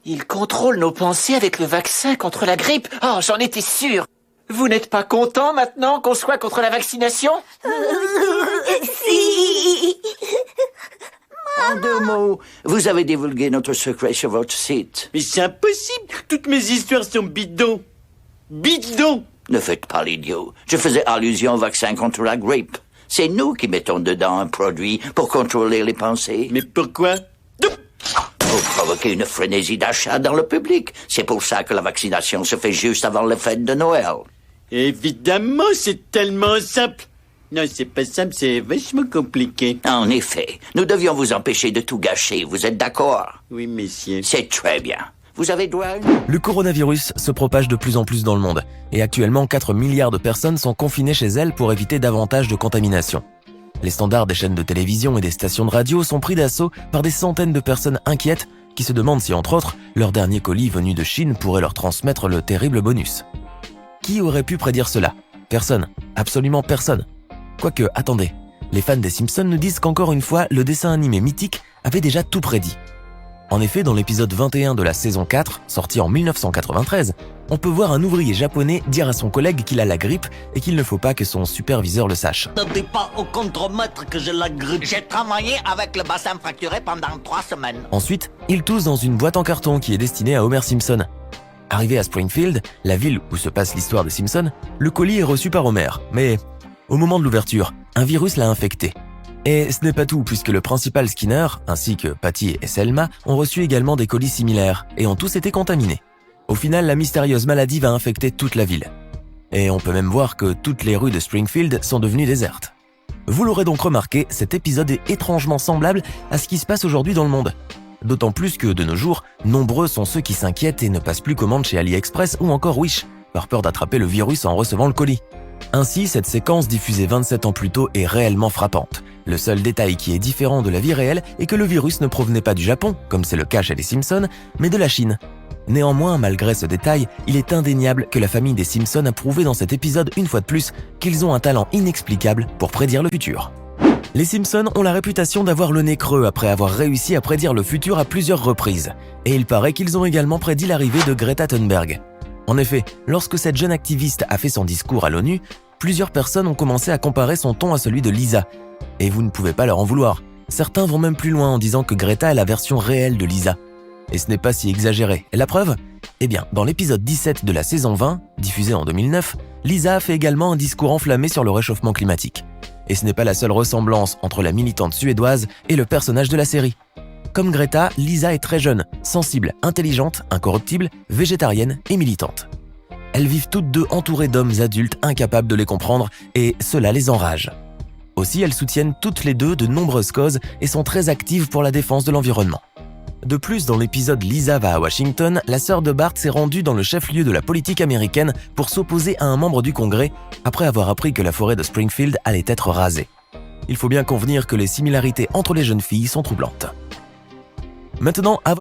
Il contrôle nos pensées avec le vaccin contre la grippe. Oh, j'en étais sûr. Vous n'êtes pas content maintenant qu'on soit contre la vaccination? Si. En 2 mots, vous avez divulgué notre secret sur votre site. Mais c'est impossible. Toutes mes histoires sont bidons. Bidons. Ne faites pas l'idiot. Je faisais allusion au vaccin contre la grippe. C'est nous qui mettons dedans un produit pour contrôler les pensées. Mais pourquoi? Vous provoquez une frénésie d'achat dans le public. C'est pour ça que la vaccination se fait juste avant les fêtes de Noël. Évidemment, c'est tellement simple. Non, c'est pas simple, c'est vachement compliqué. En effet, nous devions vous empêcher de tout gâcher. Vous êtes d'accord? Oui, messieurs. C'est très bien. Vous avez droit à une... Le coronavirus se propage de plus en plus dans le monde et actuellement 4 milliards de personnes sont confinées chez elles pour éviter davantage de contamination. Les standards des chaînes de télévision et des stations de radio sont pris d'assaut par des centaines de personnes inquiètes qui se demandent si, entre autres, leur dernier colis venu de Chine pourrait leur transmettre le terrible bonus. Qui aurait pu prédire cela? Personne. Absolument personne. Quoique, attendez, les fans des Simpsons nous disent qu'encore une fois, le dessin animé mythique avait déjà tout prédit. En effet, dans l'épisode 21 de la saison 4, sorti en 1993, on peut voir un ouvrier japonais dire à son collègue qu'il a la grippe et qu'il ne faut pas que son superviseur le sache. Ne dis pas au contremaître que j'ai la grippe. J'ai travaillé avec le bassin fracturé pendant 3 semaines. Ensuite, il tousse dans une boîte en carton qui est destinée à Homer Simpson. Arrivé à Springfield, la ville où se passe l'histoire des Simpsons, le colis est reçu par Homer, mais au moment de l'ouverture, un virus l'a infecté. Et ce n'est pas tout, puisque le principal Skinner, ainsi que Patty et Selma, ont reçu également des colis similaires et ont tous été contaminés. Au final, la mystérieuse maladie va infecter toute la ville. Et on peut même voir que toutes les rues de Springfield sont devenues désertes. Vous l'aurez donc remarqué, cet épisode est étrangement semblable à ce qui se passe aujourd'hui dans le monde. D'autant plus que, de nos jours, nombreux sont ceux qui s'inquiètent et ne passent plus commande chez AliExpress ou encore Wish, par peur d'attraper le virus en recevant le colis. Ainsi, cette séquence diffusée 27 ans plus tôt est réellement frappante. Le seul détail qui est différent de la vie réelle est que le virus ne provenait pas du Japon, comme c'est le cas chez les Simpsons, mais de la Chine. Néanmoins, malgré ce détail, il est indéniable que la famille des Simpsons a prouvé dans cet épisode une fois de plus qu'ils ont un talent inexplicable pour prédire le futur. Les Simpsons ont la réputation d'avoir le nez creux après avoir réussi à prédire le futur à plusieurs reprises. Et il paraît qu'ils ont également prédit l'arrivée de Greta Thunberg. En effet, lorsque cette jeune activiste a fait son discours à l'ONU, plusieurs personnes ont commencé à comparer son ton à celui de Lisa. Et vous ne pouvez pas leur en vouloir. Certains vont même plus loin en disant que Greta est la version réelle de Lisa. Et ce n'est pas si exagéré. Et la preuve? Eh bien, dans l'épisode 17 de la saison 20, diffusé en 2009, Lisa a fait également un discours enflammé sur le réchauffement climatique. Et ce n'est pas la seule ressemblance entre la militante suédoise et le personnage de la série. Comme Greta, Lisa est très jeune, sensible, intelligente, incorruptible, végétarienne et militante. Elles vivent toutes deux entourées d'hommes adultes incapables de les comprendre et cela les enrage. Aussi, elles soutiennent toutes les deux de nombreuses causes et sont très actives pour la défense de l'environnement. De plus, dans l'épisode Lisa va à Washington, la sœur de Bart s'est rendue dans le chef-lieu de la politique américaine pour s'opposer à un membre du Congrès après avoir appris que la forêt de Springfield allait être rasée. Il faut bien convenir que les similarités entre les jeunes filles sont troublantes. Maintenant,